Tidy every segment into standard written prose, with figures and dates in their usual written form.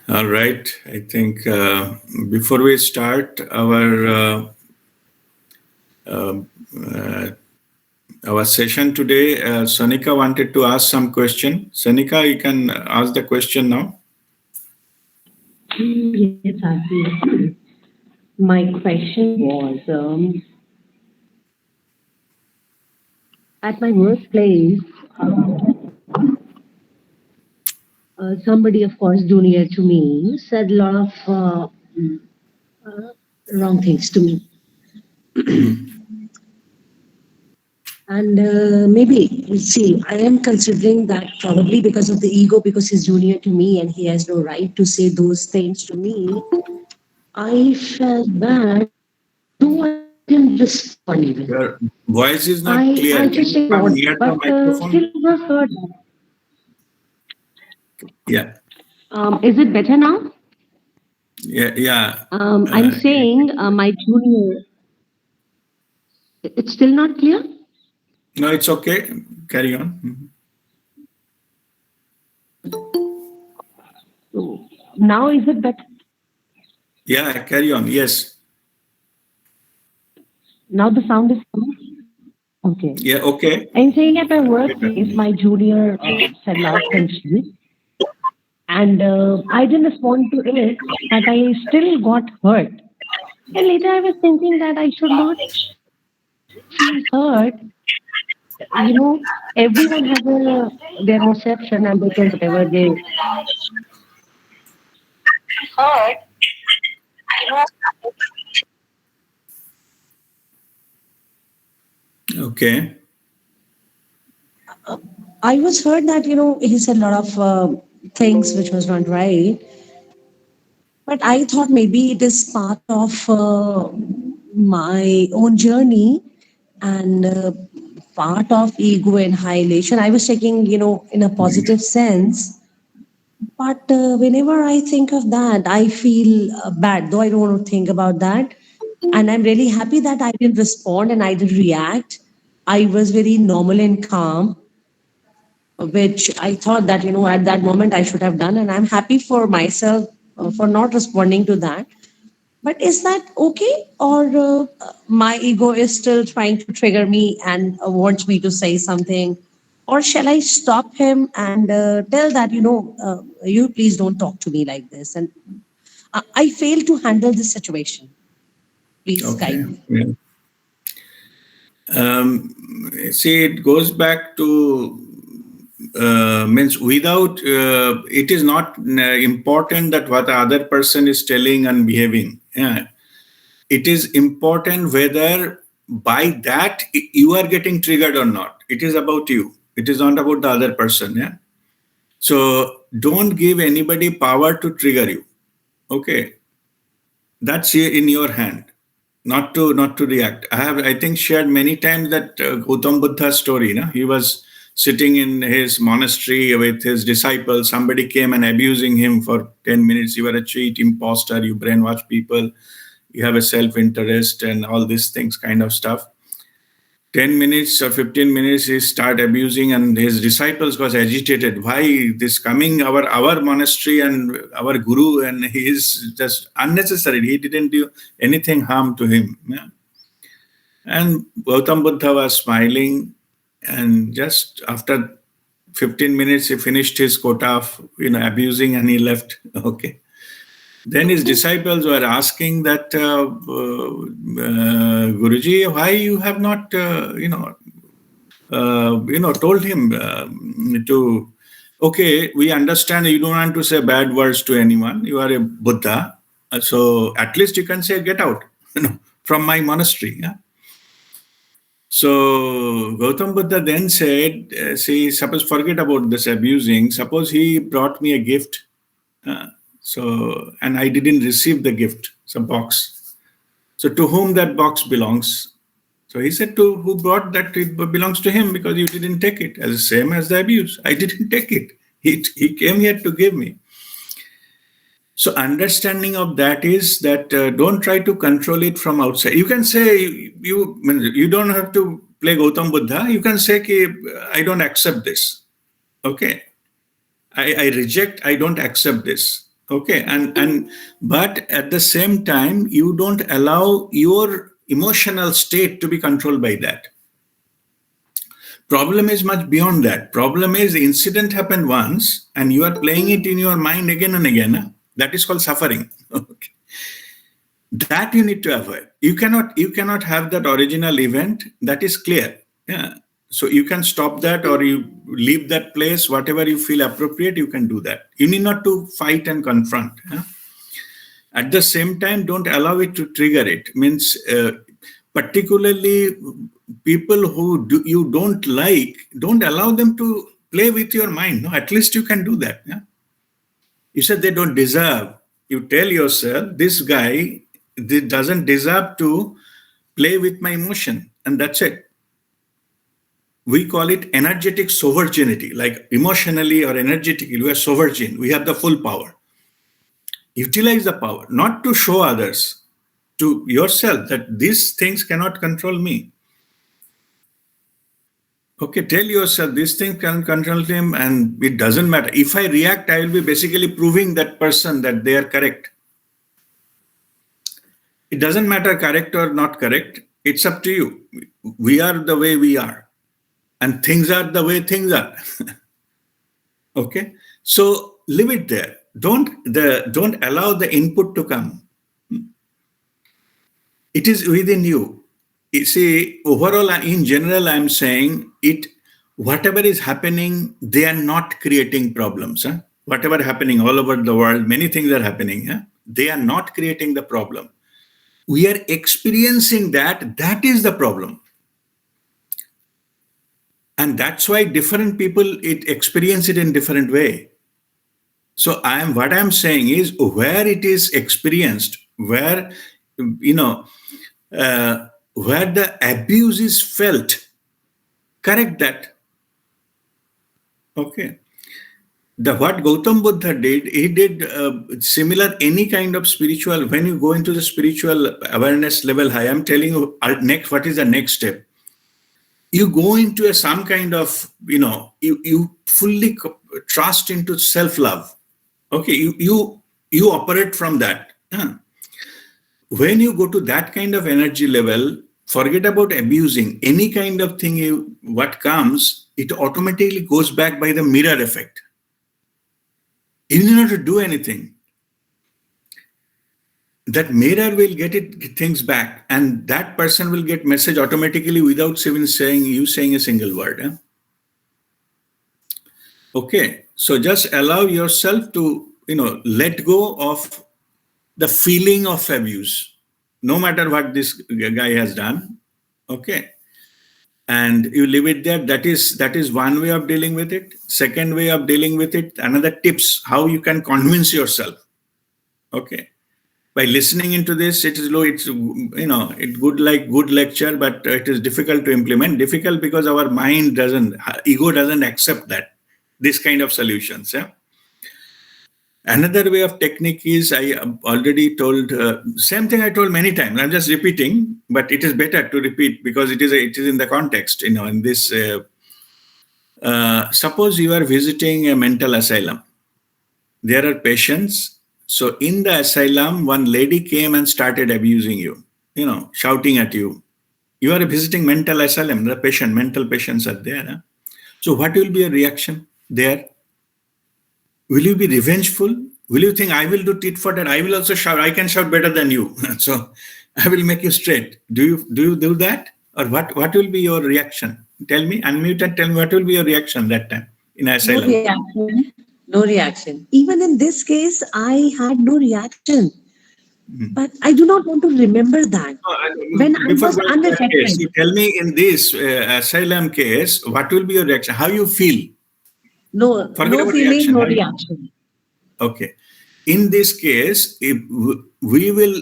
All right. I think before we start uh, uh, our session today, Sonika wanted to ask some question. Sonika, you can ask the question now. Yes, Aarti. My question was at my workplace, somebody, of course, junior to me, said a lot of uh, wrong things to me. Mhm. And maybe, see, I am considering that probably because of the ego, because he's junior to me and he has no right to say those things to me. I felt bad, though I didn't respond even. Your voice is not I clear. Can just you come ignored, near the but microphone? still it was heard. Yeah. Is it better now? Yeah. Yeah. I'm Uh, saying my junior. It's still not clear. no, it's okay. Carry on. Mhm. So now is it better? Yeah, carry on. Yes. Now the sound is coming. Okay. Yeah. Okay. I'm saying at my Better. workplace, my junior said a lot of things to me, and I didn't respond to it, but I still got hurt. And later I was thinking that I should not feel hurt. You know, everyone has their perception and they can whatever they Okay. I was heard that he said a lot of things which was not right, but I thought maybe it is part of my own journey and part of ego annihilation. I was taking in a positive sense, but whenever I think of that, I feel bad. Though I don't want to think about that, and I'm really happy that I didn't respond and I didn't react. I was very normal and calm, which I thought that, at that moment I should have done. And I'm happy for myself for not responding to that. But is that okay? Or my ego is still trying to trigger me and wants me to say something? Or shall I stop him and tell that, you please don't talk to me like this? And I fail to handle this situation. Please Okay. guide me. Yeah. See, it goes back to means without it is not important that what the other person is telling and behaving. Yeah. It is important whether by that you are getting triggered or not. It is about you. It is not about the other person. Yeah. So don't give anybody power to trigger you. Okay, that's in your hand, not to react. I think shared many times that Gautam Buddha story. No? He was sitting in his monastery with his disciples. Somebody came and abusing him for 10 minutes. You are a cheat, imposter. You brainwash people. You have a self-interest and all these things, kind of stuff. 10 minutes or 15 minutes he start abusing, and his disciples was agitated, why this coming our monastery and our guru, and he is just unnecessary, he didn't do anything harm to him. Yeah. And Gautam Buddha was smiling, and just after 15 minutes he finished his quota of abusing, and he left. Okay. Then his disciples were asking that, Guruji, why you have not, told him to, okay, we understand you don't want to say bad words to anyone. You are a Buddha. So at least you can say, get out, from my monastery. Yeah? So Gautam Buddha then said, see, suppose forget about this abusing. Suppose he brought me a gift. Uh, and I didn't receive the gift, some box. So to whom that box belongs? So he said to who brought that, it belongs to him because you didn't take it. As the same as the abuse. I didn't take it. He came here to give me. So understanding of that is that don't try to control it from outside. You can say you don't have to play Gautam Buddha. You can say ki, I don't accept this. Okay. I reject, I don't accept this. Okay, but at the same time, you don't allow your emotional state to be controlled by that. Problem is much beyond that. Problem is the incident happened once and you are playing it in your mind again and again. That is called suffering. Okay. That you need to avoid. You cannot have that original event. That is clear. Yeah. So you can stop that or you leave that place, whatever you feel appropriate, you can do that. You need not to fight and confront. Yeah? At the same time, don't allow it to trigger it. Means particularly people who you don't like, don't allow them to play with your mind. No, at least you can do that. Yeah? You said they don't deserve. You tell yourself, this guy doesn't deserve to play with my emotion. And that's it. We call it energetic sovereignty, like emotionally or energetically, we are sovereign. We have the full power. Utilize the power, not to show others, to yourself that these things cannot control me. Okay, tell yourself these things can control him and it doesn't matter. If I react, I will be basically proving that person that they are correct. It doesn't matter correct or not correct. It's up to you. We are the way we are. And things are the way things are. Okay? So leave it there. Don't allow the input to come. It is within you. You see, overall, in general, I'm saying it, whatever is happening, they are not creating problems. Huh? Whatever happening all over the world, many things are happening. Huh? They are not creating the problem. We are experiencing that. That is the problem. And that's why different people experience it in different way. So what I'm saying is where it is experienced, where, where the abuse is felt, correct that. Okay. What Gautam Buddha did, he did similar any kind of spiritual, when you go into the spiritual awareness level high, I'm telling you next, what is the next step? You go into some kind of, you fully trust into self-love. Okay, you operate from that. Huh? When you go to that kind of energy level, forget about abusing any kind of thing. What comes, it automatically goes back by the mirror effect. You need not to do anything. That mirror will get things back, and that person will get message automatically without even saying a single word. Huh? Okay, so just allow yourself to let go of the feeling of abuse, no matter what this guy has done. Okay, and you leave it there. That is one way of dealing with it. Second way of dealing with it, another tips how you can convince yourself. Okay, by listening into this, it is low. It's it's good lecture, but it is difficult to implement. Difficult because our mind ego doesn't accept this kind of solutions. Yeah. Another way of technique is, I already told, same thing I told many times. I'm just repeating, but it is better to repeat because it is in the context. In this, suppose you are visiting a mental asylum. There are patients. So in the asylum, one lady came and started abusing you, shouting at you. You are visiting mental asylum. The mental patients are there. Huh? So what will be your reaction there? Will you be revengeful? Will you think, I will do tit for tat? I will also shout. I can shout better than you. So I will make you straight. Do you do that? Or what will be your reaction? Tell me, unmute and tell me what will be your reaction that time in asylum. No reaction. No reaction. Even in this case, I had no reaction. But I do not want to remember that. When I was unaffected. So tell me, in this asylum case, what will be your reaction? How you feel? No feeling, no reaction. Okay. In this case, if we will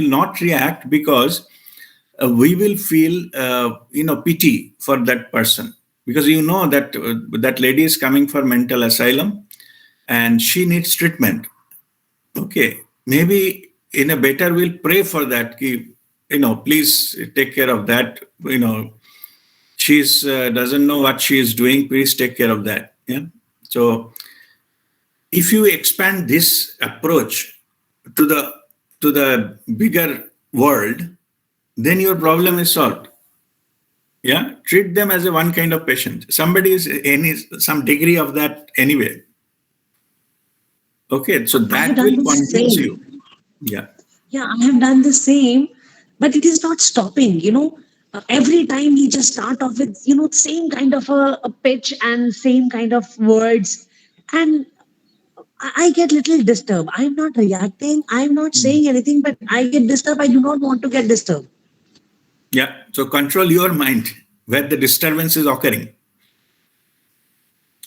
not react because we will feel pity for that person, because that lady is coming for mental asylum and she needs treatment. Okay, maybe in a better we'll pray for that. Please take care of that. She's doesn't know what she is doing. Please take care of that. Yeah. So if you expand this approach to the bigger world, then your problem is solved. Yeah, treat them as a one kind of patient. Somebody is some degree of that anyway. Okay, so I have that done will the convince you. same. Yeah. Yeah, I have done the same, but it is not stopping. Every time we just start off with same kind of a pitch and same kind of words, and I get little disturbed. I'm not reacting. I'm not Mm. saying anything, but I get disturbed. I do not want to get disturbed. Yeah. So control your mind where the disturbance is occurring.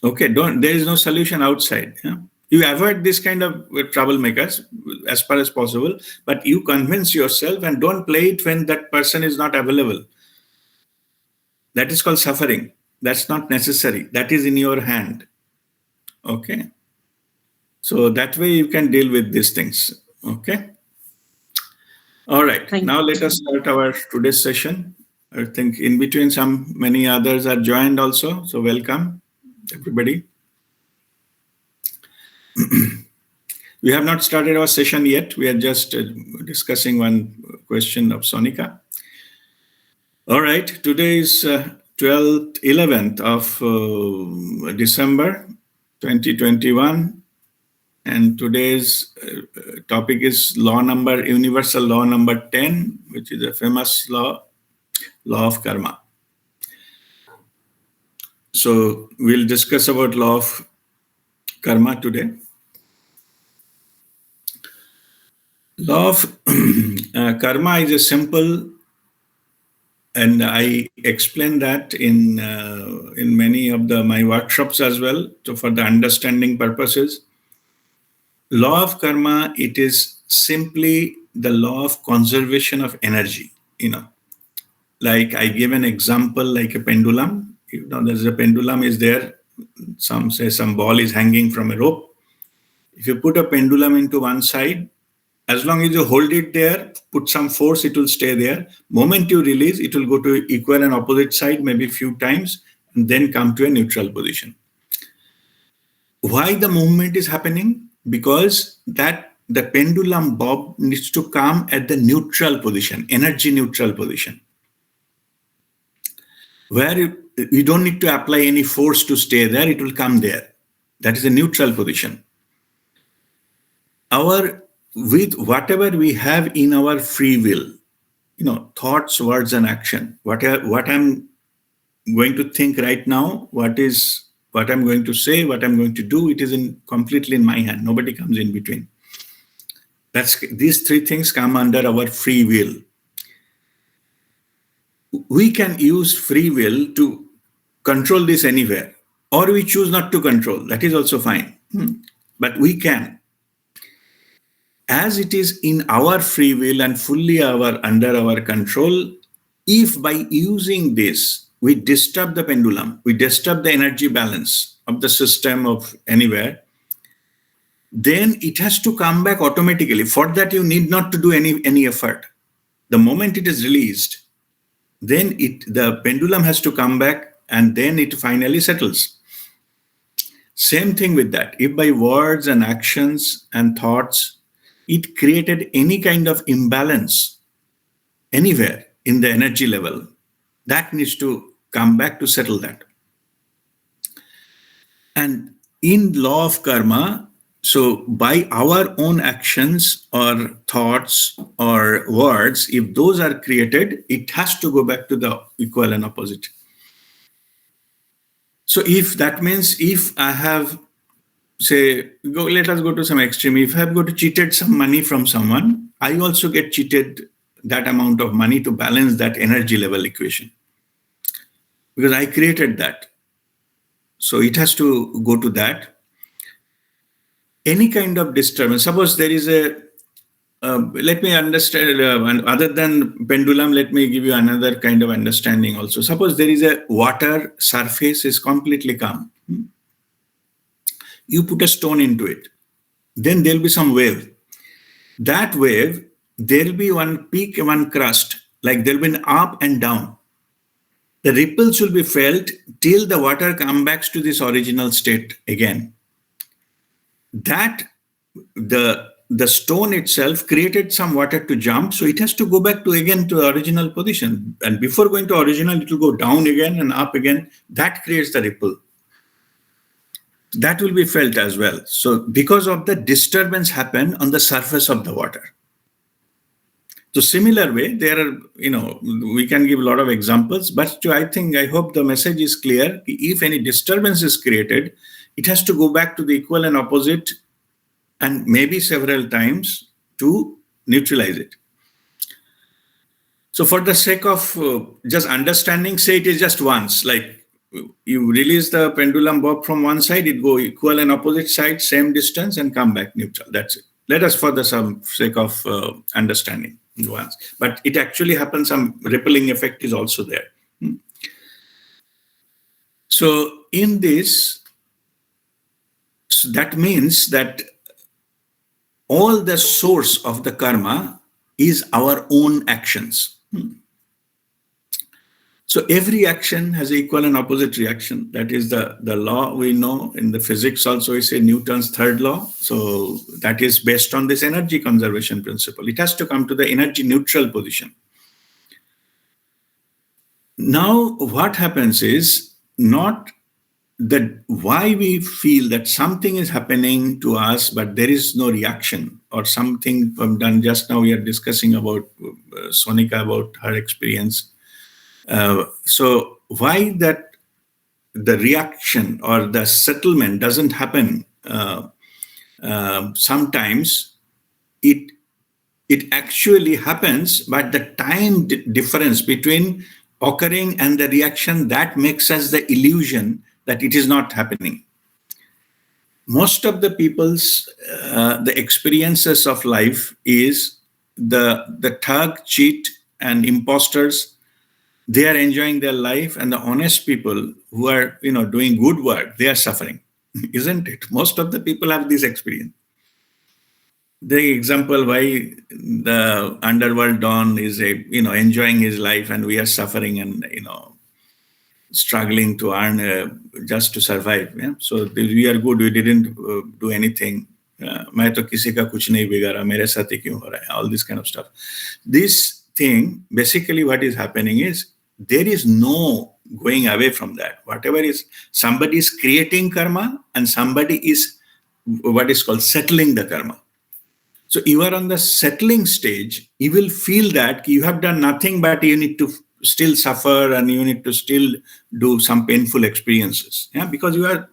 Okay, don't. There is no solution outside. Yeah? You avoid this kind of troublemakers as far as possible, but you convince yourself and don't play it when that person is not available. That is called suffering. That's not necessary. That is in your hand. Okay. So that way you can deal with these things. Okay. All right. Thank Now let you. us start our today's many I think in between many others are joined also. So welcome everybody. We have not started our session yet. We are just discussing one question of Sonika. All right. Today is 12th, 11th of December 2021. And today's topic is universal law number 10, which is a famous law of karma. So we'll discuss about law of karma today. Law of karma is a simple, and I explain that in many of my workshops as well. So for the understanding purposes, law of karma, it is simply the law of conservation of energy. Like I give an example, like a pendulum. There's a pendulum is there. Some say some ball is hanging from a rope. If you put a pendulum into one side, as long as you hold it there, put some force, it will stay there. Moment you release, it will go to equal and opposite side, maybe a few times, and then come to a neutral position. Why the movement is happening? Because that the pendulum bob needs to come at the neutral position, energy neutral position, where you don't need to apply any force to stay there, it will come there. That is a neutral position. With whatever we have in our free will, thoughts, words, and action, what I'm going to think right now, what I'm going to say, what I'm going to do, it is completely in my hand. Nobody comes in between. These three things come under our free will. We can use free will to control this anywhere, or we choose not to control. That is also fine. But we can. As it is in our free will and fully under our control, if by using this, we disturb the pendulum, we disturb the energy balance of the system of anywhere, then it has to come back automatically. For that, you need not to do any effort. The moment it is released, then the pendulum has to come back and then it finally settles. Same thing with that. If by words and actions and thoughts, it created any kind of imbalance anywhere in the energy level, that needs to come back to settle that. And in law of karma, so by our own actions or thoughts or words, if those are created, it has to go back to the equal and opposite. So if that means if I have, let us go to some extreme. If I have got to cheated some money from someone, I also get cheated that amount of money to balance that energy level equation, because I created that. So it has to go to that. Any kind of disturbance. Suppose there is let me understand, other than pendulum, let me give you another kind of understanding also. Suppose there is a water surface is completely calm. You put a stone into it, then there'll be some wave. That wave, there'll be one peak, one crust, like there'll be an up and down. The ripples will be felt till the water comes back to this original state again. that the stone itself created some water to jump, so it has to go back to again to the original position. And before going to original, it will go down again and up again. That creates the ripple. That will be felt as well. So because of the disturbance happen on the surface of the water. So similar way, there are, we can give a lot of examples, but I hope the message is clear. If any disturbance is created, it has to go back to the equal and opposite, and maybe several times to neutralize it. So for the sake of just understanding, say it is just once, like you release the pendulum bob from one side, it go equal and opposite side, same distance, and come back neutral. That's it. Let us, for the sake of understanding, once. But it actually happens, some rippling effect is also there. So in this, so that means that all the source of the karma is our own actions. So every action has equal and opposite reaction. That is the law we know. In the physics also, we say Newton's third law. So that is based on this energy conservation principle. It has to come to the energy neutral position. Now, what happens is not that why we feel that something is happening to us, but there is no reaction, or something done. Just now we are discussing about Sonika, about her experience. So why that the reaction or the settlement doesn't happen? Sometimes it actually happens, but the time difference between occurring and the reaction, that makes us the illusion that it is not happening. Most of the people's the experiences of life is the thug, cheat, and imposters. They are enjoying their life, and the honest people who are doing good work, they are suffering, isn't it? Most of the people have this experience. The example why the underworld don is enjoying his life, and we are suffering and struggling to earn just to survive. Yeah? So we are good. We didn't do anything. मैं तो किसी का कुछ नहीं बिगाड़ा, मेरे साथ ही क्यों हो रहा है? All this kind of stuff. This thing, basically what is happening is there is no going away from that. Whatever is, somebody is creating karma and somebody is what is called settling the karma. So you are on the settling stage, you will feel that you have done nothing, but you need to still suffer and you need to still do some painful experiences. Yeah, because you are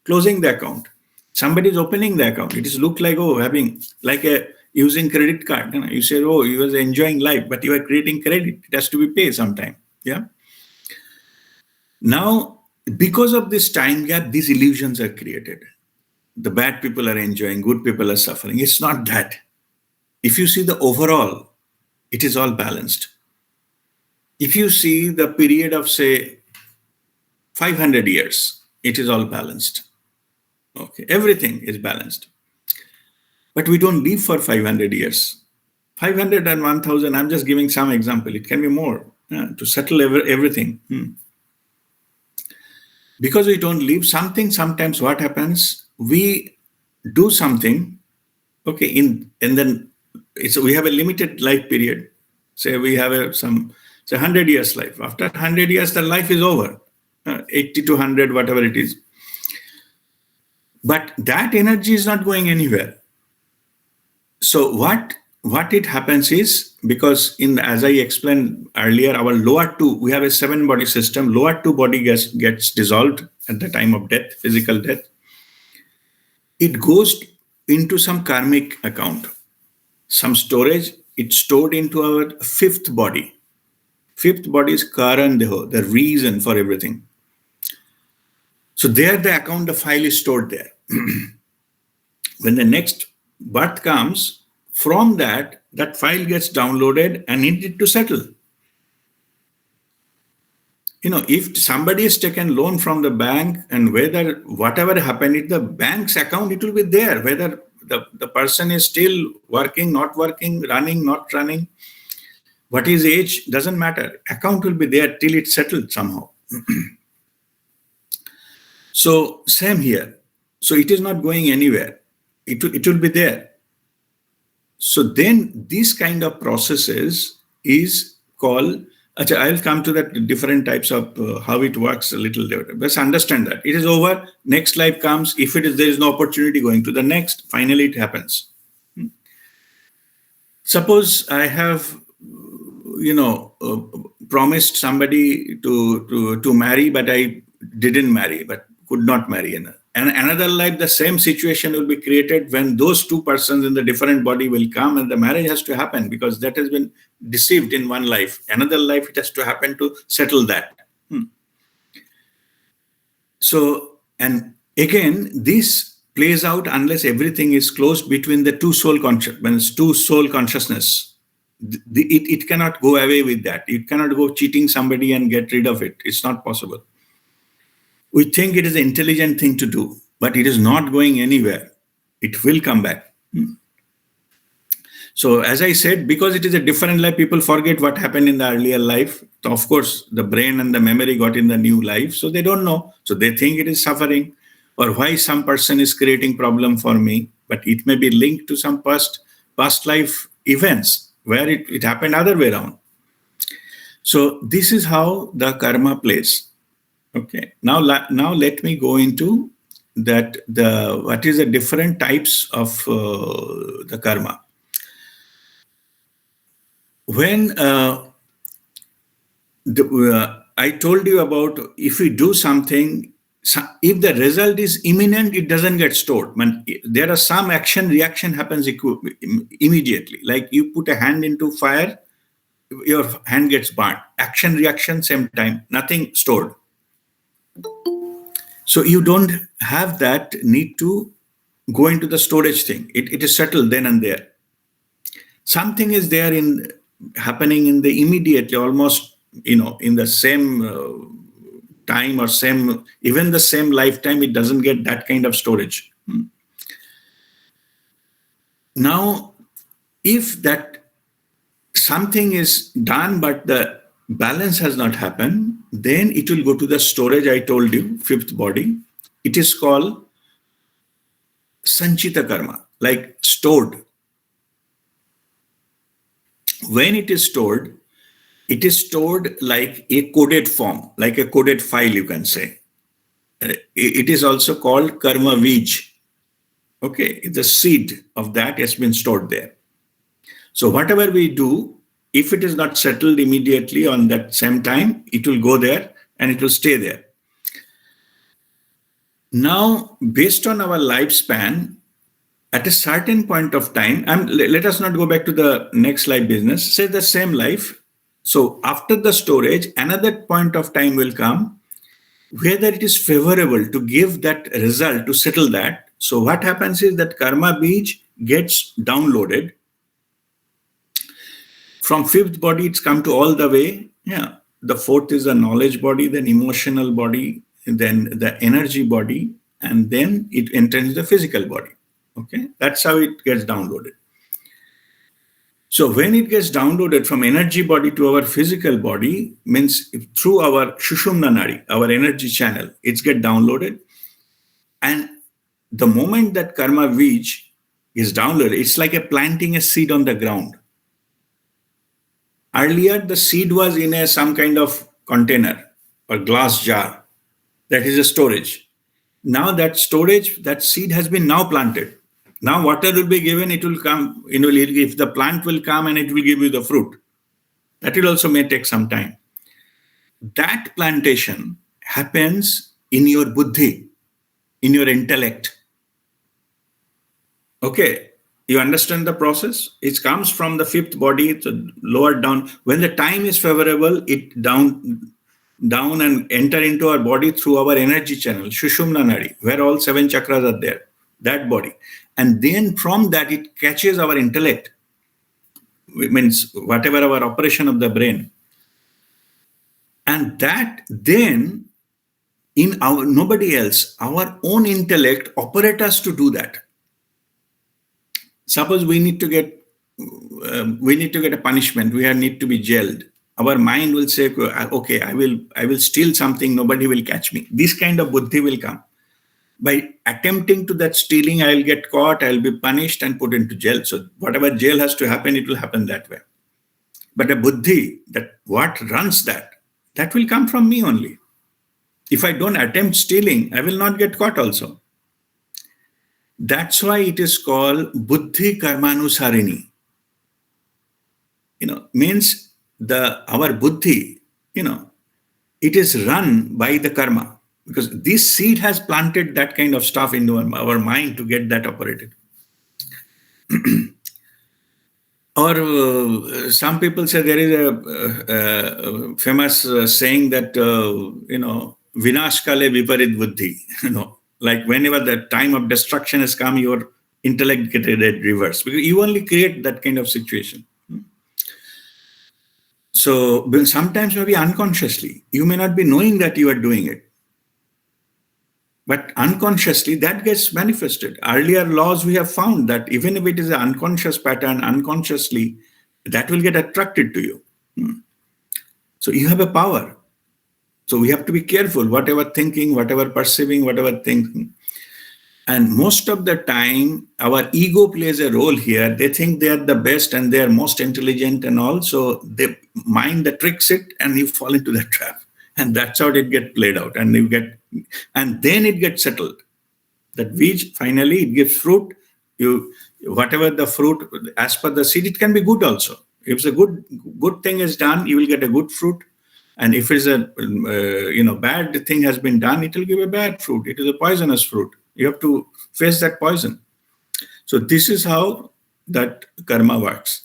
closing the account. Somebody is opening the account. It is look like, having like using credit card. You say, you was enjoying life, but you are creating credit. It has to be paid sometime. Yeah. Now, because of this time gap, these illusions are created. The bad people are enjoying, good people are suffering. It's not that. If you see the overall, it is all balanced. If you see the period of, say, 500 years, it is all balanced. Okay, everything is balanced. But we don't live for 500 years. 500 and 1,000, I'm just giving some example. It can be more to settle everything. Because we don't live something, sometimes what happens, we do something, okay, and then we have a limited life period. Say we have 100 years life. After 100 years, the life is over. 80 to 100, whatever it is. But that energy is not going anywhere. So what it happens is, because as I explained earlier, our lower two, we have a 7-body system. Lower 2 body gets dissolved at the time of death, physical death. It goes into some karmic account, some storage. It's stored into our 5th body. 5th body is Karan Deho, the reason for everything. So there the account, the file is stored there. When the next birth comes, from that file gets downloaded and needed to settle. If somebody has taken loan from the bank, and whatever happened in the bank's account, it will be there. Whether the person is still working, not working, running, not running, what is age, doesn't matter. Account will be there till it's settled somehow. So same here. So it is not going anywhere. it will be there. So then these kind of processes is called, I'll come to that different types of how it works a little later. Let's understand that. It is over, next life comes. If it is, there is no opportunity, going to the next, finally it happens. Suppose I have, promised somebody to marry, but I didn't marry, but could not marry. And another life, the same situation will be created when those two persons in the different body will come, and the marriage has to happen because that has been deceived in one life. Another life, it has to happen to settle that. So, and again, this plays out unless everything is closed between the two soul consciousness. It cannot go away with that. It cannot go cheating somebody and get rid of it. It's not possible. We think it is an intelligent thing to do, but it is not going anywhere. It will come back. So as I said, because it is a different life, people forget what happened in the earlier life. So of course, the brain and the memory got in the new life. So they don't know. So they think it is suffering, or why some person is creating problem for me. But it may be linked to some past life events where it happened other way around. So this is how the karma plays. Okay. Now let me go into that. What is the different types of the karma? When I told you about, if we do something, if the result is imminent, it doesn't get stored. There are some action reaction happens immediately. Like you put a hand into fire, your hand gets burnt. Action reaction same time, nothing stored. So you don't have that need to go into the storage thing. It is settled then and there. Something is there happening in the immediately, almost in the same time or even the same lifetime. It doesn't get that kind of storage. Now, if that something is done but the balance has not happened, then it will go to the storage. I told you, fifth body. It is called sanchita karma, like stored. When it is stored like a coded form, like a coded file, you can say. It is also called karma bij. Okay, the seed of that has been stored there. So whatever we do, if it is not settled immediately on that same time, it will go there and it will stay there. Now, based on our lifespan, at a certain point of time, let us not go back to the next life business, say the same life. So after the storage, another point of time will come, whether it is favorable to give that result, to settle that. So what happens is that karma bij gets downloaded. From fifth body, it's come to all the way. Yeah. The fourth is the knowledge body, then emotional body, then the energy body, and then it enters the physical body. Okay, that's how it gets downloaded. So when it gets downloaded from energy body to our physical body, means through our Sushumna Nadi, our energy channel, it's get downloaded. And the moment that karma bij is downloaded, it's like planting a seed on the ground. Earlier, the seed was in some kind of container or glass jar. That is a storage. Now that storage, that seed has been now planted. Now water will be given, it will come, if the plant will come and it will give you the fruit. That will also may take some time. That plantation happens in your buddhi, in your intellect. Okay, you understand the process? It comes from the fifth body, it's lower down. When the time is favorable, it down and enter into our body through our energy channel, Sushumna Nadi, where all 7 chakras are there, that body. And then from that, it catches our intellect. It means whatever our operation of the brain. And that then, nobody else, our own intellect operates us to do that. Suppose we need to get a punishment, we need to be jailed. Our mind will say, okay, I will steal something, nobody will catch me. This kind of buddhi will come. By attempting to that stealing, I'll get caught, I'll be punished and put into jail. So whatever jail has to happen, it will happen that way. But a buddhi, that what runs that will come from me only. If I don't attempt stealing, I will not get caught also. That's why it is called buddhi karmanusarini. Means our buddhi, it is run by the karma, because this seed has planted that kind of stuff into our mind to get that operated. Or some people say there is a famous saying that, Vinash kale viparit buddhi. Like whenever the time of destruction has come, your intellect gets reversed, because you only create that kind of situation. So sometimes maybe unconsciously, you may not be knowing that you are doing it, but unconsciously that gets manifested. Earlier laws we have found that even if it is an unconscious pattern, unconsciously, that will get attracted to you. So you have a power. So we have to be careful, whatever thinking, whatever perceiving, whatever thinking. And most of the time, our ego plays a role here. They think they are the best and they are most intelligent and all. So the mind that tricks it and you fall into that trap. And that's how it gets played out. And then it gets settled. That which finally it gives fruit. Whatever the fruit, as per the seed, it can be good also. If a good thing is done, you will get a good fruit. And if it's a bad thing has been done, it will give a bad fruit. It is a poisonous fruit. You have to face that poison. So this is how that karma works.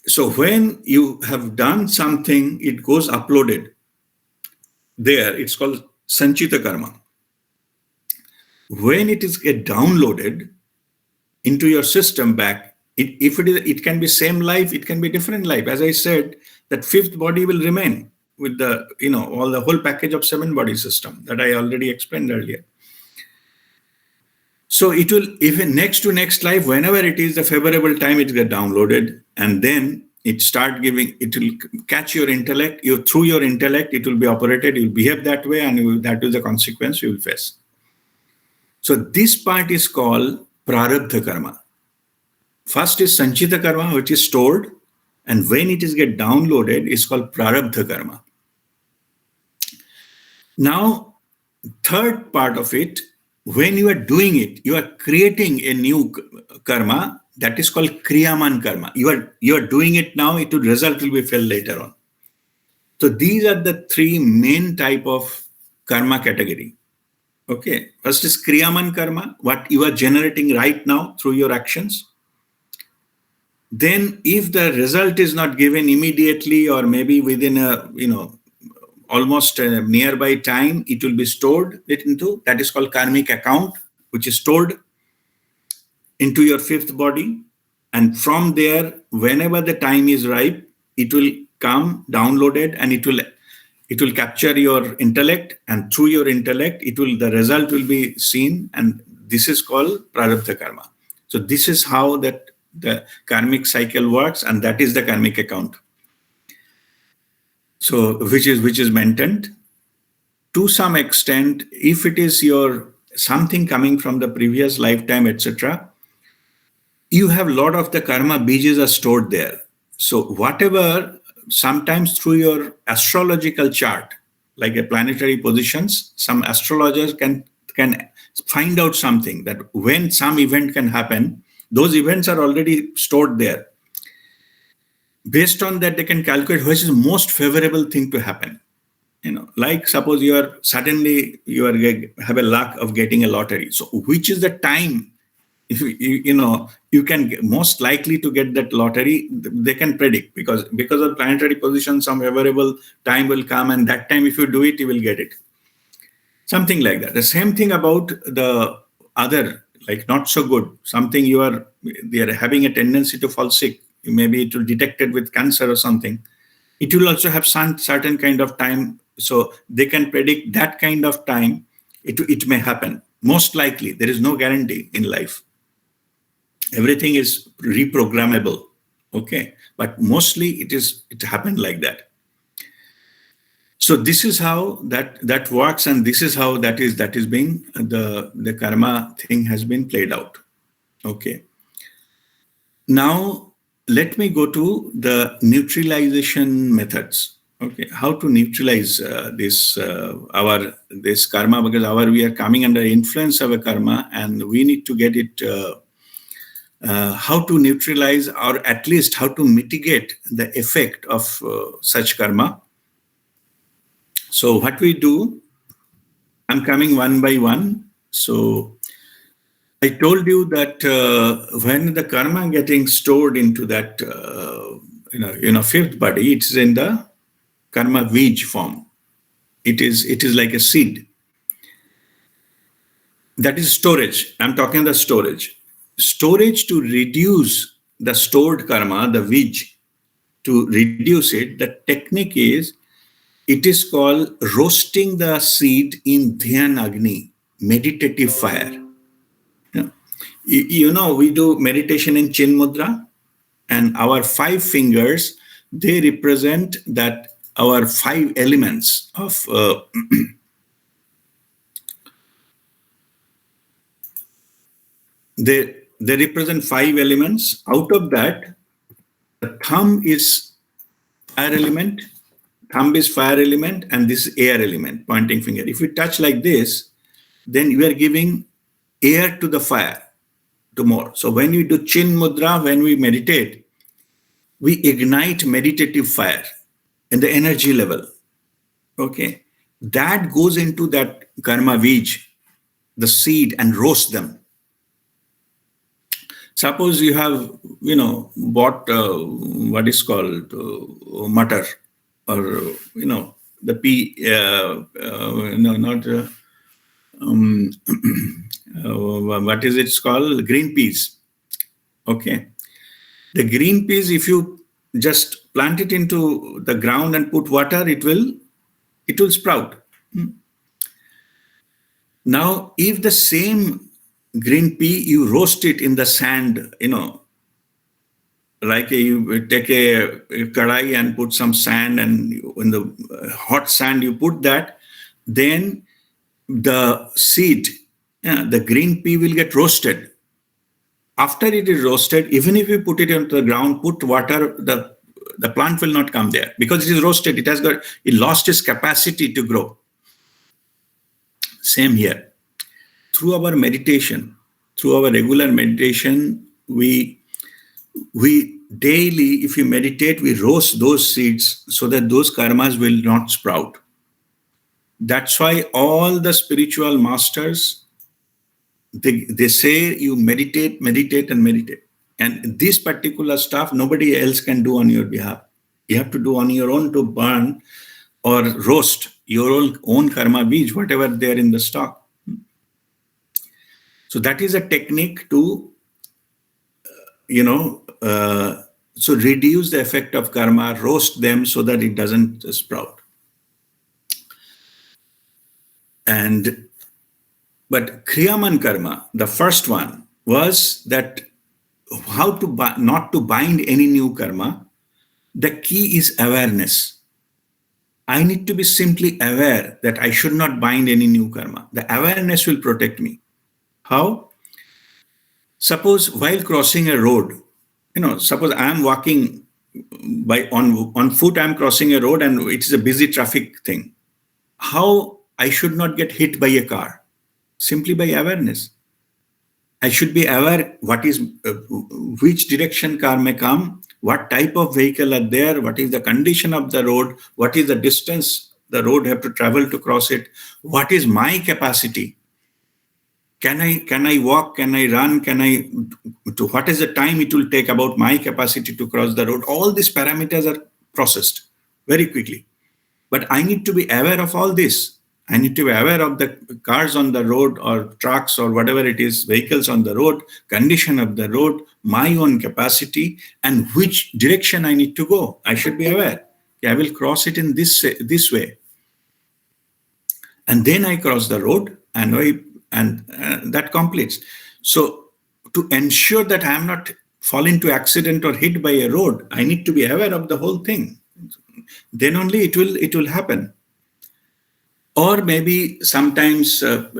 So when you have done something, it goes uploaded there. It's called sanchita karma. When it is get downloaded into your system back, it can be same life, it can be different life. As I said, that fifth body will remain with the all the whole package of 7 body system that I already explained earlier. So it will, even next to next life, whenever it is the favorable time, it get downloaded, and then it will catch your intellect. Through your intellect, it will be operated. You will behave that way, and that is the consequence you will face. So this part is called prarabdha karma. First is sanchita karma, which is stored, and when it is get downloaded, it's called prarabdha karma. Now, third part of it, when you are doing it, you are creating a new karma that is called kriyaman karma. You are doing it now, result will be felt later on. So these are the 3 main type of karma category. Okay, first is kriyaman karma, what you are generating right now through your actions. Then if the result is not given immediately or maybe within a almost a nearby time, it will be stored into, that is called karmic account, which is stored into your 5th body. And from there, whenever the time is ripe, it will come downloaded, and it will capture your intellect, and through your intellect, the result will be seen, and this is called prarabdha karma. So this is how that the karmic cycle works, and that is the karmic account. So which is maintained to some extent. If it is your something coming from the previous lifetime, etc., you have a lot of the karma bijas are stored there. So whatever, sometimes through your astrological chart, like a planetary positions, some astrologers can find out something that when some event can happen, those events are already stored there. Based on that, they can calculate which is the most favorable thing to happen. Like suppose you have a luck of getting a lottery. So which is the time, if you can most likely to get that lottery, they can predict, because of planetary position, some favorable time will come, and that time if you do it, you will get it. Something like that. The same thing about the other, like not so good, something they are having a tendency to fall sick. Maybe it will detect it with cancer or something. It will also have some certain kind of time. So they can predict that kind of time. It may happen. Most likely, there is no guarantee in life. Everything is reprogrammable. Okay. But mostly it happened like that. So this is how that works, and this is how that is being the karma thing has been played out. Okay. Now let me go to the neutralization methods. Okay, how to neutralize this karma, because we are coming under influence of a karma, and we need to get it. How to neutralize, or at least how to mitigate the effect of such karma. So what we do, I'm coming one by one. So I told you that when the karma getting stored into that fifth body, it's in the karma bij form. It is like a seed. That is storage. I'm talking the storage. Storage to reduce the stored karma, the bij, to reduce it. The technique is, it is called roasting the seed in Dhyan Agni, meditative fire. We do meditation in Chin Mudra, and our 5 fingers, they represent that our 5 elements of they represent 5 elements. Out of that, the thumb is fire element, and this air element, pointing finger. If you touch like this, then you are giving air to the fire to more. So when we do Chin Mudra, when we meditate, we ignite meditative fire in the energy level. Okay, that goes into that karma bij, the seed, and roast them. Suppose you have, bought what is called matar, or the pea, what is it called? Green peas. Okay, the green peas, if you just plant it into the ground and put water, it will sprout. Now, if the same green pea, you roast it in the sand, like you take a kadai and put some sand, and in the hot sand you put that, then the seed, the green pea will get roasted. After it is roasted, even if you put it into the ground, put water, the plant will not come there, because it is roasted. It lost its capacity to grow. Same here. Through our meditation, through our regular meditation, we daily, if we meditate, we roast those seeds so that those karmas will not sprout. That's why all the spiritual masters, they say you meditate. And this particular stuff, nobody else can do on your behalf. You have to do on your own, to burn or roast your own karma bij, whatever there in the stock. So that is a technique to, so reduce the effect of karma, roast them so that it doesn't sprout. But Kriyaman karma, the first one, was that how to not to bind any new karma. The key is awareness. I need to be simply aware that I should not bind any new karma. The awareness will protect me. How? Suppose while crossing a road, suppose I am walking on foot, I am crossing a road and it is a busy traffic thing. How I should not get hit by a car? Simply by awareness. I should be aware which direction car may come, what type of vehicle are there, what is the condition of the road, what is the distance the road have to travel to cross it, what is my capacity. Can I walk? Can I run? What is the time it will take about my capacity to cross the road? All these parameters are processed very quickly. But I need to be aware of all this. I need to be aware of the cars on the road, or trucks, or whatever it is, vehicles on the road, condition of the road, my own capacity, and which direction I need to go. I should be aware. I will cross it in this way. And then I cross the road, and that completes. So to ensure that I am not fall into accident or hit by a road, I need to be aware of the whole thing. Then only it will happen. Or maybe sometimes whether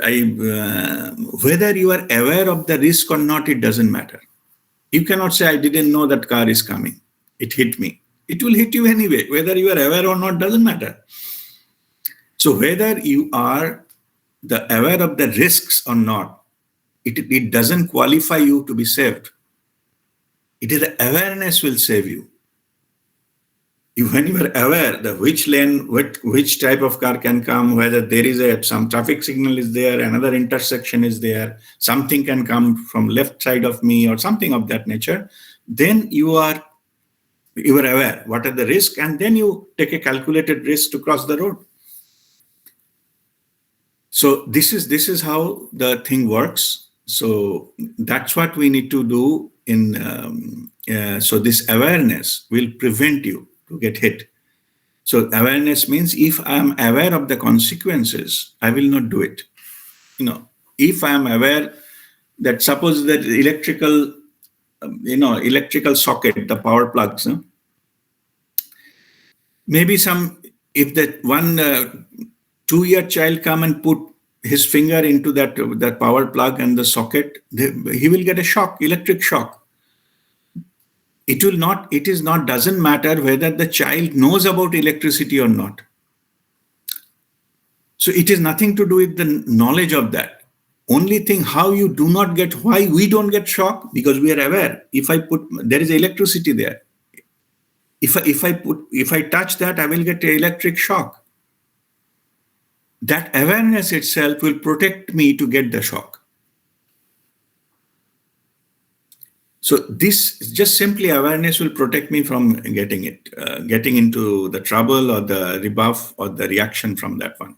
you are aware of the risk or not, it doesn't matter. You cannot say, I didn't know that car is coming. It hit me. It will hit you anyway. Whether you are aware or not doesn't matter. So whether you are aware of the risks or not, it doesn't qualify you to be saved. It is the awareness will save you. When you are aware that which lane, which type of car can come, whether there is some traffic signal is there, another intersection is there, something can come from left side of me or something of that nature, then you are aware what are the risks, and then you take a calculated risk to cross the road. So this is how the thing works. So that's what we need to do so this awareness will prevent you to get hit. So awareness means if I'm aware of the consequences, I will not do it. If I'm aware that suppose that electrical socket, the power plugs, maybe if that one 2-year child come and put his finger into that power plug and the socket, he will get a shock, electric shock. Doesn't matter whether the child knows about electricity or not. So it is nothing to do with the knowledge of that. Only thing, how you do not get, why we don't get shocked, because we are aware. If there is electricity there. If I touch that, I will get an electric shock. That awareness itself will protect me to get the shock. So this just simply awareness will protect me from getting into the trouble or the rebuff or the reaction from that one.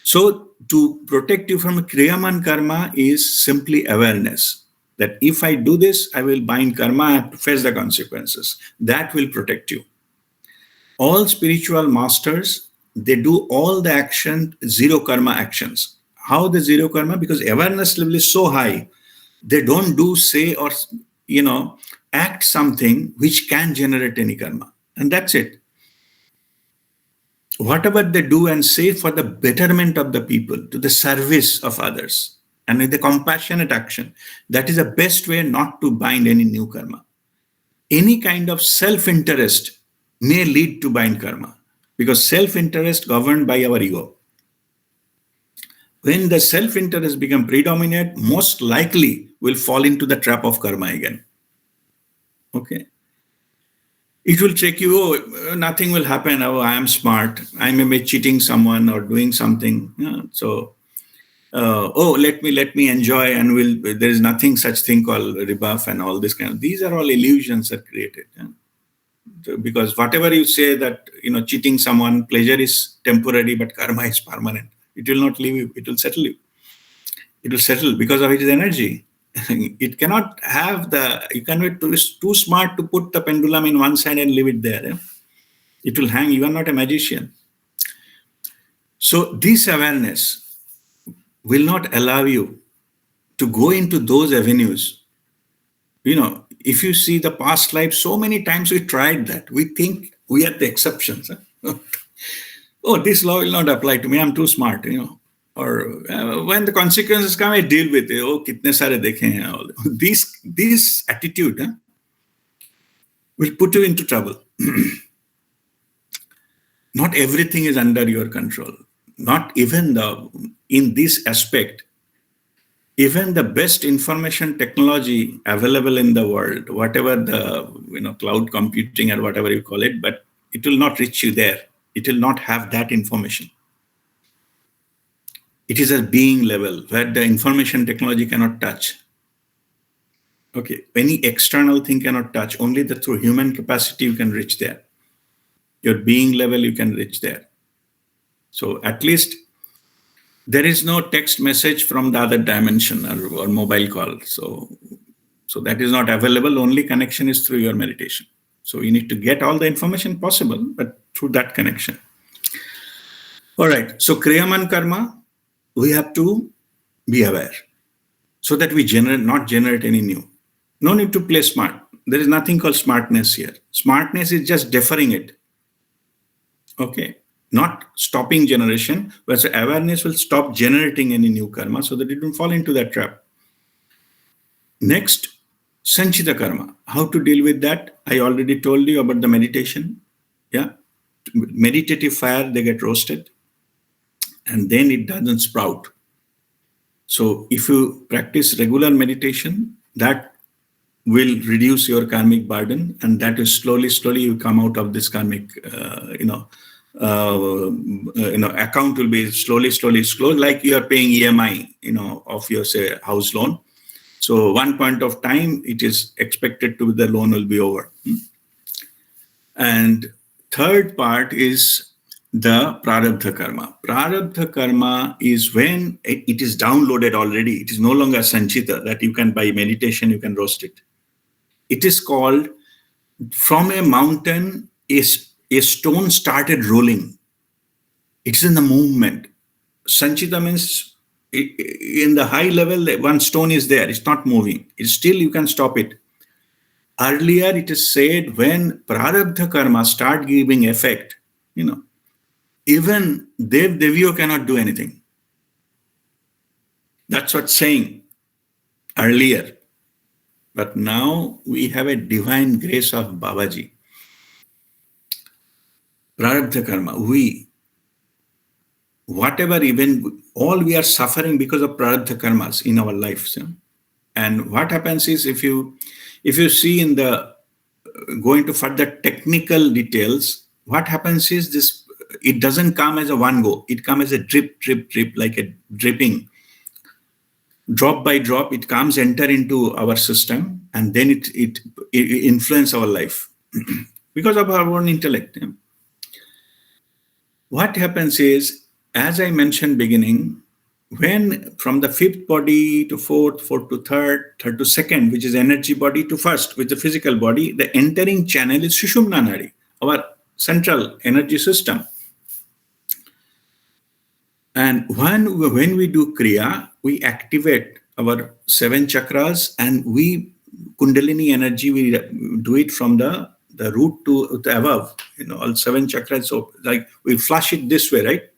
So to protect you from Kriyaman karma is simply awareness that if I do this, I will bind karma, I have to face the consequences. That will protect you. All spiritual masters, they do all the action, zero karma actions. How the zero karma? Because awareness level is so high, they don't do, say, or act something which can generate any karma. And that's it. Whatever they do and say for the betterment of the people, to the service of others, and with the compassionate action, that is the best way not to bind any new karma. Any kind of self-interest may lead to bind karma, because self-interest governed by our ego. When the self-interest become predominant, most likely will fall into the trap of karma again. Okay. It will check you, nothing will happen. Oh, I am smart. I may be cheating someone or doing something. Let me enjoy, and there is nothing such thing called rebuff and all this kind of. These are all illusions that are created. Because whatever you say that cheating someone, pleasure is temporary, but karma is permanent. It will not leave you. It will settle you. It will settle because of its energy. It cannot have you can be too smart to put the pendulum in one side and leave it there. It will hang. You are not a magician. So this awareness will not allow you to go into those avenues. If you see the past life, so many times we tried that. We think we are the exceptions. Oh, this law will not apply to me. I'm too smart, Or when the consequences come, I deal with it. Oh, kitne sare dekhe hain. All this attitude will put you into trouble. Not everything is under your control. Not even in this aspect. Even the best information technology available in the world, whatever the cloud computing or whatever you call it, but it will not reach you there. It will not have that information. It is a being level where the information technology cannot touch. Okay, any external thing cannot touch. Only through human capacity you can reach there. Your being level you can reach there. So at least there is no text message from the other dimension or mobile call. So that is not available. Only connection is through your meditation. So you need to get all the information possible, but through that connection. All right. So Kriyaman karma, we have to be aware so that we not generate any new. No need to play smart. There is nothing called smartness here. Smartness is just deferring it. Okay. not stopping generation, but awareness will stop generating any new karma so that it don't fall into that trap. Next, Sanchita karma. How to deal with that? I already told you about the meditation. Yeah. Meditative fire, they get roasted and then it doesn't sprout. So if you practice regular meditation, that will reduce your karmic burden, and that is slowly you come out of this karmic, account will be slowly, like you are paying EMI, of your say house loan. So one point of time, it is expected to the loan will be over. And third part is the prarabdha karma. Prarabdha karma is when it is downloaded already. It is no longer sanchita that you can, by meditation, you can roast it. It is called, from a mountain, a stone started rolling. It's in the movement. Sanchita means in the high level, one stone is there. It's not moving. It's still, you can stop it. Earlier, it is said when prarabdha karma start giving effect, even Devyo cannot do anything. That's what's saying earlier. But now we have a divine grace of Babaji. Prarabdha karma, whatever even, all we are suffering because of prarabdha karmas in our lives. And what happens is, if you see in the, going to further technical details, what happens is this, it doesn't come as a one go. It comes as a drip, like a dripping. Drop by drop, it comes, enter into our system, and then it influence our life because of our own intellect. What happens is, as I mentioned beginning, when from the fifth body to fourth to third to second, which is energy body, to first, which is the physical body, the entering channel is Sushumna Nadi, our central energy system. And when we do Kriya, we activate our 7 chakras, and Kundalini energy, we do it from the root to the above, all 7 chakras. So like we flush it this way, right?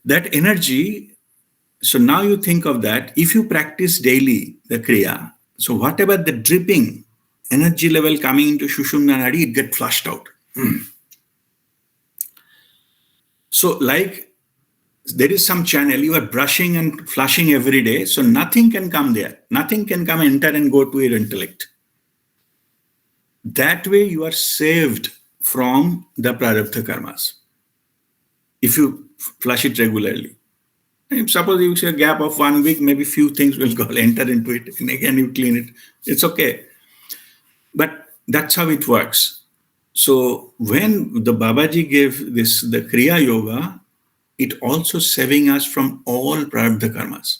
That energy, so now you think of that, if you practice daily the Kriya, so whatever the dripping energy level coming into Sushumna Nadi, it gets flushed out. So like there is some channel, you are brushing and flushing every day, so nothing can come there. Nothing can come, enter and go to your intellect. That way you are saved from the prarabdha karmas. If you flush it regularly. And suppose you see a gap of 1 week, maybe few things will go enter into it, and again you clean it. It's okay. But that's how it works. So when the Babaji gave the Kriya Yoga, it also saving us from all prarabdha karmas.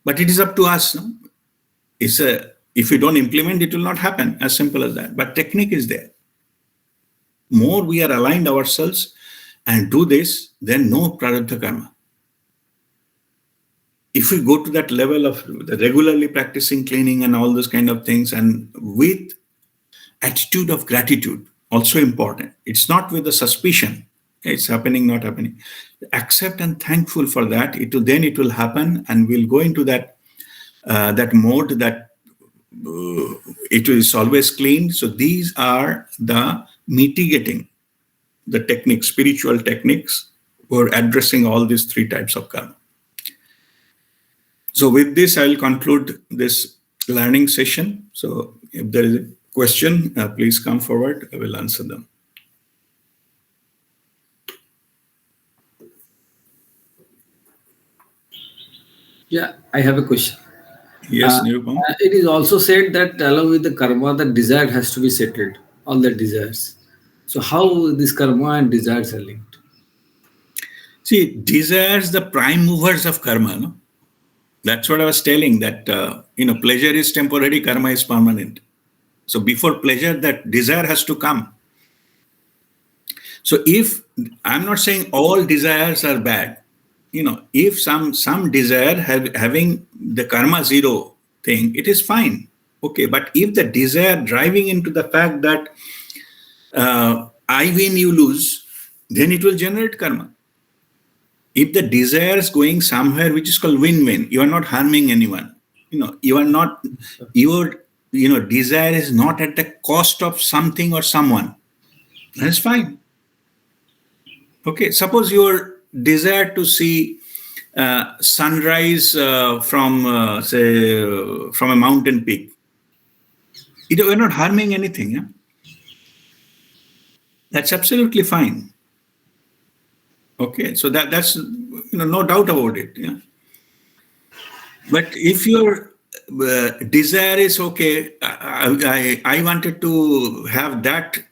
But it is up to us. No? If we don't implement, it will not happen. As simple as that. But technique is there. More we are aligned ourselves and do this, then no prarabdha karma. If we go to that level of regularly practicing cleaning and all those kind of things, and with attitude of gratitude, also important. It's not with the suspicion. It's happening, not happening. Accept and thankful for that. It will happen, and we'll go into that mode that it is always clean. So these are the mitigating, the techniques, spiritual techniques for addressing all these 3 types of karma. So with this, I will conclude this learning session. So if there is a question, please come forward. I will answer them. Yeah, I have a question. Yes, Nirupam. It is also said that along with the karma, the desire has to be settled, all the desires. So how this karma and desires are linked? See, desires the prime movers of karma. No? That's what I was telling, that pleasure is temporary, karma is permanent. So before pleasure, that desire has to come. So if I'm not saying all desires are bad, if some desire having the karma 0 thing, it is fine. Okay, but if the desire driving into the fact that I win, you lose, then it will generate karma. If the desire is going somewhere which is called win-win, you are not harming anyone. You are not, your desire is not at the cost of something or someone. That's fine. Okay, suppose your desire to see sunrise from from a mountain peak. You're not harming anything. Yeah? That's absolutely fine. Okay, so that's no doubt about it. Yeah. But if your desire is okay, I wanted to have that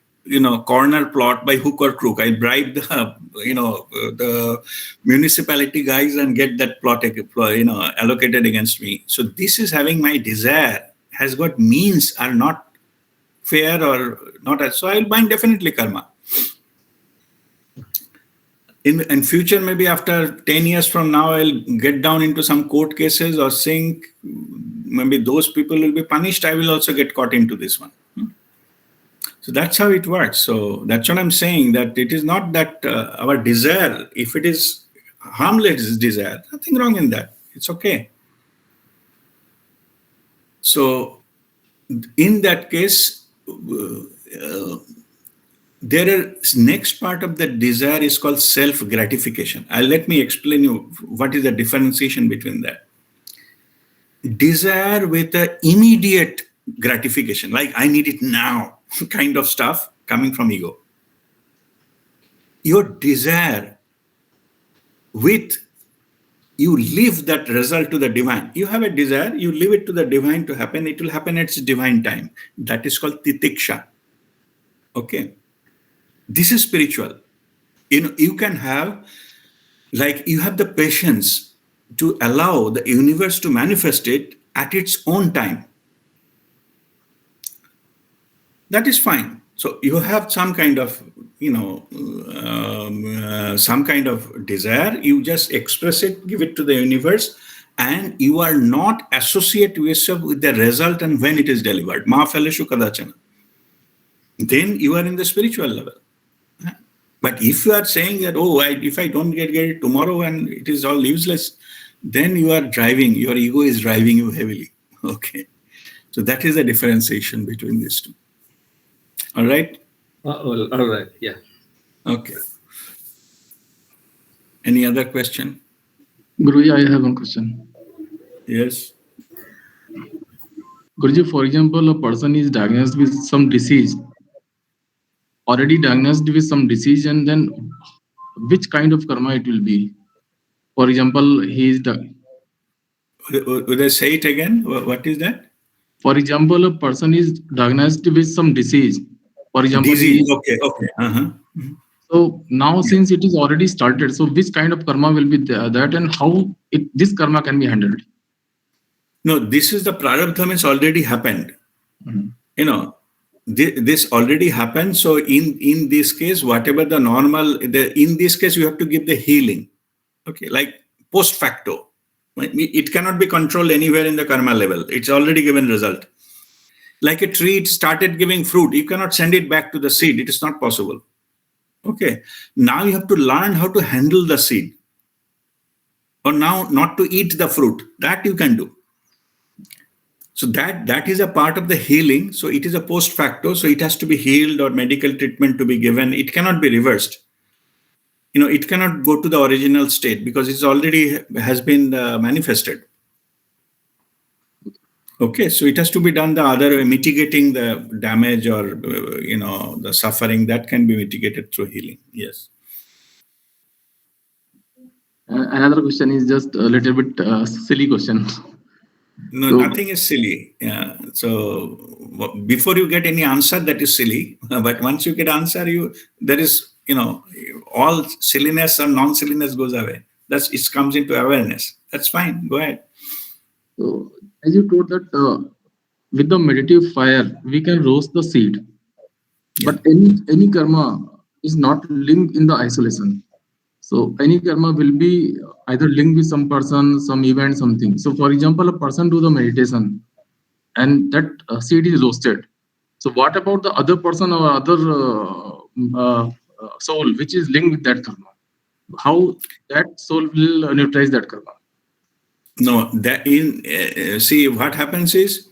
corner plot by hook or crook. I bribe the the municipality guys and get that plot allocated against me. So this is having my desire has got means are not fair or not. So I'll bind definitely karma. In future, maybe after 10 years from now, I'll get down into some court cases or sink. Maybe those people will be punished. I will also get caught into this one. So that's how it works. So that's what I'm saying, that it is not that our desire, if it is harmless desire, nothing wrong in that. It's okay. So in that case, next part of the desire is called self-gratification. Let me explain you what is the differentiation between that. Desire with an immediate gratification, like I need it now kind of stuff coming from ego. Your desire with, you leave that result to the divine. You have a desire, you leave it to the divine to happen. It will happen at its divine time. That is called titiksha. Okay. This is spiritual. You can have, like you have the patience to allow the universe to manifest it at its own time. That is fine. So you have some kind of, some kind of desire. You just express it, give it to the universe, and you are not associate yourself with the result and when it is delivered. Ma phaleshu kadachana. Then you are in the spiritual level. But if you are saying that, if I don't get it tomorrow and it is all useless, then you are driving, your ego is driving you heavily. Okay. So that is the differentiation between these two. All right? All right. Yeah. Okay. Any other question? Guruji, I have one question. Yes. Guruji, for example, a person is diagnosed with some disease, already diagnosed with some disease, and then which kind of karma it will be? For example, he is Would I say it again? What is that? For example, a person is diagnosed with some disease. For example, disease. Okay. Uh-huh. So now, since it is already started, so which kind of karma will be that, and how this karma can be handled? No, this is the prarabdha, means already happened. Mm-hmm. This already happened. So in this case, whatever the normal, in this case, you have to give the healing. Okay, like post facto. It cannot be controlled anywhere in the karma level. It's already given result. Like a tree, it started giving fruit. You cannot send it back to the seed. It is not possible. Okay. Now you have to learn how to handle the seed. Or now not to eat the fruit. That you can do. So that is a part of the healing. So it is a post facto. So it has to be healed or medical treatment to be given. It cannot be reversed. It cannot go to the original state because it's already has been manifested. Okay, so it has to be done the other way, mitigating the damage or, the suffering that can be mitigated through healing. Yes. Another question is just a little bit silly question. No, nothing is silly. Yeah. So before you get any answer, that is silly. But once you get answer, there is, all silliness or non-silliness goes away. It comes into awareness. That's fine. Go ahead. So, as you told that with the meditative fire, we can roast the seed. Yeah. But any karma is not linked in the isolation. So any karma will be either linked with some person, some event, something. So for example, a person do the meditation and that seed is roasted. So what about the other person or other soul which is linked with that karma. How that soul will neutralize that karma? No, that see what happens is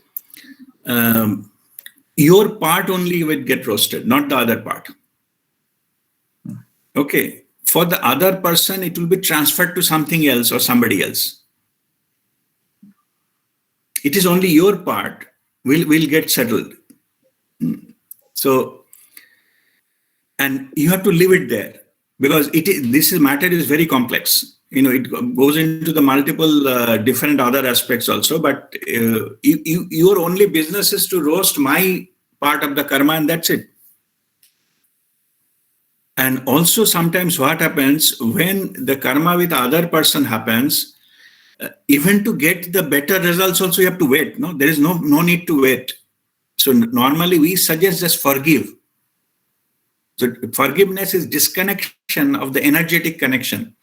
your part only will get roasted, not the other part. Okay. For the other person, it will be transferred to something else or somebody else. It is only your part will get settled. So, and you have to leave it there because this matter is very complex. It goes into the multiple different other aspects also. But your only business is to roast my part of the karma, and that's it. And also sometimes what happens when the karma with the other person happens, even to get the better results also you have to wait. No, there is no need to wait. So normally we suggest just forgive. So forgiveness is disconnection of the energetic connection.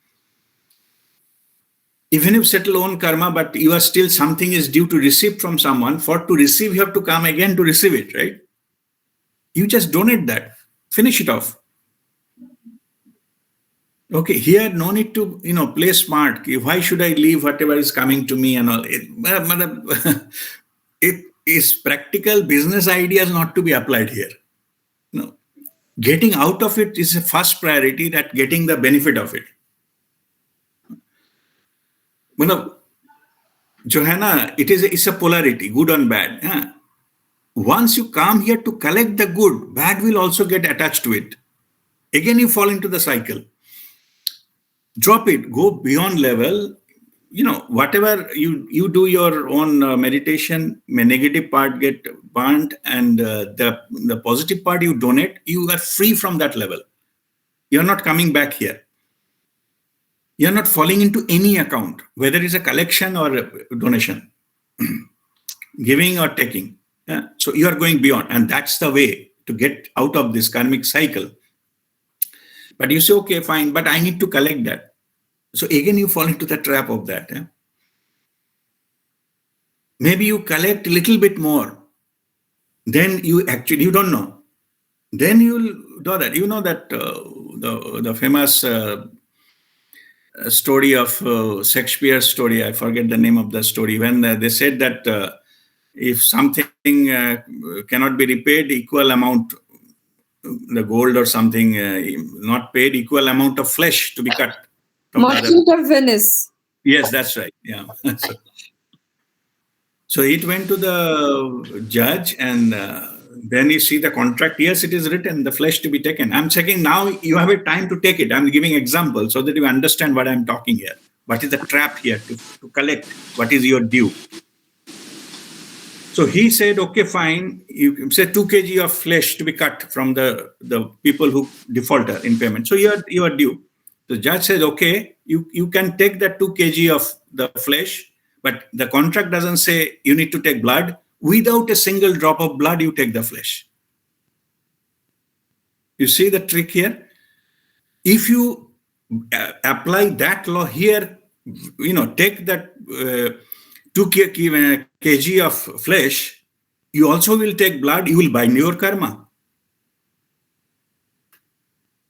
Even if settle own karma, but you are still something is due to receive from someone. For to receive, you have to come again to receive it, right? You just donate that, finish it off. Okay, here no need to play smart. Why should I leave whatever is coming to me and all? It is practical business ideas not to be applied here. No, getting out of it is a first priority. That getting the benefit of it. Johanna, it's a polarity, good and bad. Yeah. Once you come here to collect the good, bad will also get attached to it. Again, you fall into the cycle. Drop it, go beyond level. Whatever you do your own meditation, negative part get burnt, and the positive part you donate, you are free from that level. You're not coming back here. You're not falling into any account, whether it's a collection or a donation, giving or taking. Yeah? So you are going beyond, and that's the way to get out of this karmic cycle. But you say, okay, fine, but I need to collect that. So again, you fall into the trap of that. Yeah? Maybe you collect a little bit more. Then you don't know. Then you'll do that. You know that the famous story of Shakespeare's story. I forget the name of the story. When they said that if something cannot be repaid, equal amount, the gold or something not paid, equal amount of flesh to be cut. Merchant of Venice. Yes, that's right. Yeah. So it went to the judge, and then you see the contract. Yes, it is written, the flesh to be taken. I'm checking now. You have a time to take it. I'm giving examples so that you understand what I'm talking here. What is the trap here to collect? What is your due? So he said, okay, fine. You say 2 kg of flesh to be cut from the people who defaulted in payment. So you are due. The judge says, okay, you can take that 2 kg of the flesh, but the contract doesn't say you need to take blood. Without a single drop of blood, you take the flesh. You see the trick here? If you apply that law here, take that 2 kg of flesh, you also will take blood, you will bind your karma.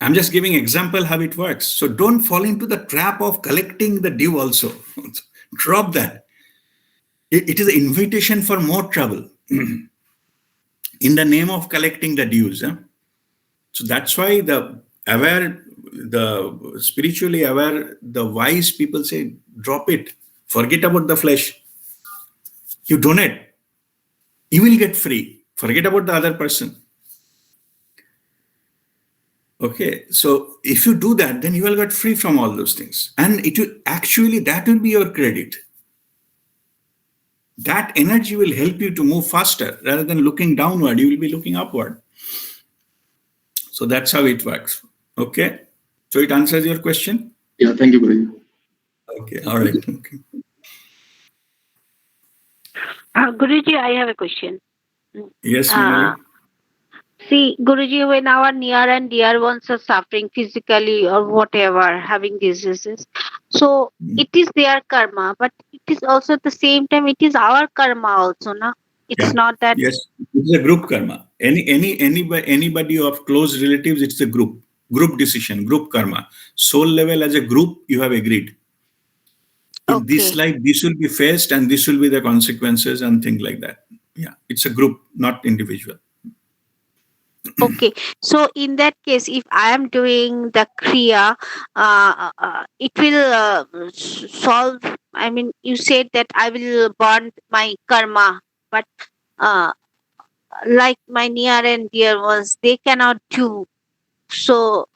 I'm just giving example how it works. So don't fall into the trap of collecting the due also. Drop that. It is an invitation for more trouble in the name of collecting the dues. So that's why the spiritually aware, the wise people say, drop it. Forget about the flesh. You donate. You will get free. Forget about the other person. Okay, so if you do that, then you will get free from all those things. And it will actually, that will be your credit. That energy will help you to move faster. Rather than looking downward, you will be looking upward. So that's how it works. Okay, so it answers your question? Yeah, thank you, Guruji. Okay, all right. Okay. Guruji, I have a question. Yes, Minali? See, Guruji, when our near and dear ones are suffering physically or whatever, having diseases, so it is their karma, but it is also at the same time, it is our karma also, na? It's Yeah. not that. Yes, it's a group karma. Anybody of close relatives, it's a group decision, group karma. Soul level as a group, you have agreed. In this Okay. life, this will be faced, and this will be the consequences and things like that. Yeah, it's a group, not individual. Okay, so in that case, if I am doing the kriya, it will solve. I mean, you said that I will burn my karma, but uh, like my near and dear ones, they cannot do. So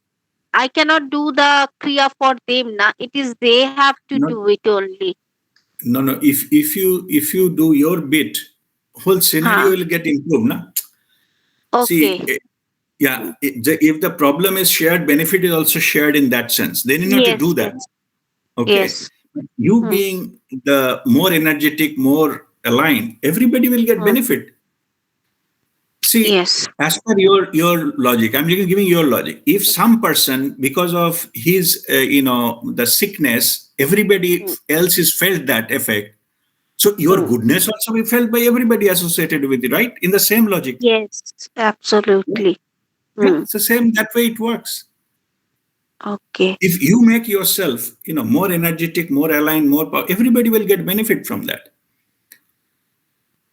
I cannot do the kriya for them. Na, it is they have to No, do it only. no. If you do your bit, whole scenario Huh. will get improved. Na? See, Okay. yeah, if the problem is shared, benefit is also shared in that sense. They need not to Yes. do that. Yes. Okay. Yes. You Hmm. being the more energetic, more aligned, everybody will get Hmm. benefit. See, Yes. as per your logic, I'm giving your logic. If some person, because of his, the sickness, everybody Hmm. else is felt that effect. So your Hmm. goodness also be felt by everybody associated with it, right? In the same logic. Yes. Absolutely. Yeah, Hmm. it's the same. That way it works. Okay. If you make yourself, more energetic, more aligned, more power, everybody will get benefit from that.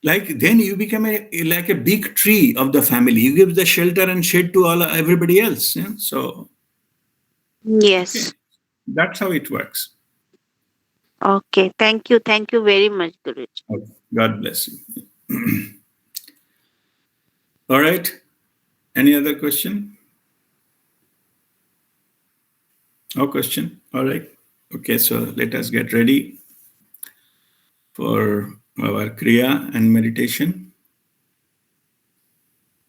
Like then you become like a big tree of the family. You give the shelter and shade to everybody else. Yeah? So okay, Yes. that's how it works. Okay. Thank you. Thank you very much, Guruji. Okay. God bless you. All right. Any other question? No question. All right. Okay. So let us get ready for our kriya and meditation.